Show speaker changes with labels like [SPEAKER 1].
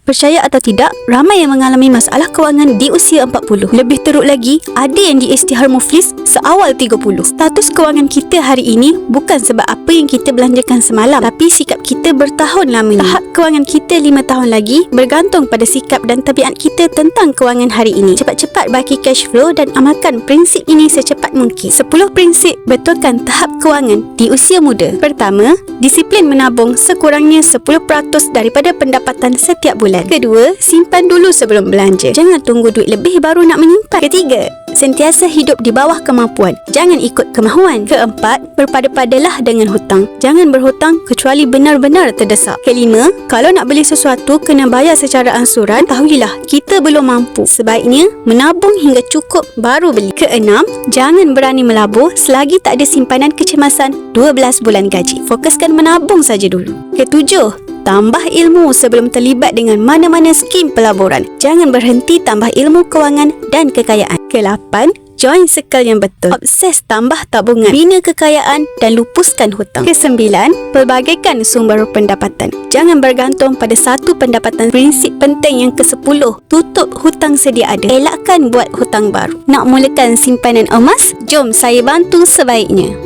[SPEAKER 1] Percaya atau tidak, ramai yang mengalami masalah kewangan di usia 40. Lebih teruk lagi, ada yang di isytihar muflis seawal 30. Status kewangan kita hari ini bukan sebab apa yang kita belanjakan semalam, tapi sikap kita bertahun lamanya. Tahap kewangan kita 5 tahun lagi bergantung pada sikap dan tabiat kita tentang kewangan hari ini. Cepat-cepat baki cash flow dan amalkan prinsip ini secepat mungkin. 10 prinsip betulkan tahap kewangan di usia muda. Pertama, disiplin menabung sekurangnya 10% daripada pendapatan setiap bulan. Kedua, simpan dulu sebelum belanja. Jangan tunggu duit lebih baru nak menyimpan. Ketiga, sentiasa hidup di bawah kemampuan. Jangan ikut kemahuan. Keempat, berpada-padalah dengan hutang. Jangan berhutang kecuali benar-benar terdesak. Kelima, kalau nak beli sesuatu kena bayar secara angsuran, ketahuilah kita belum mampu. Sebaiknya menabung hingga cukup baru beli. Keenam, jangan berani melabur selagi tak ada simpanan kecemasan 12 bulan gaji. Fokuskan menabung saja dulu. Ketujuh, tambah ilmu sebelum terlibat dengan mana-mana skim pelaburan. Jangan berhenti tambah ilmu kewangan dan kekayaan. Ke-8, join circle yang betul. Obses tambah tabungan, bina kekayaan dan lupuskan hutang. Ke-9, pelbagaikan sumber pendapatan. Jangan bergantung pada satu pendapatan. Prinsip penting yang ke-10, tutup hutang sedia ada. Elakkan buat hutang baru. Nak mulakan simpanan emas? Jom saya bantu sebaiknya.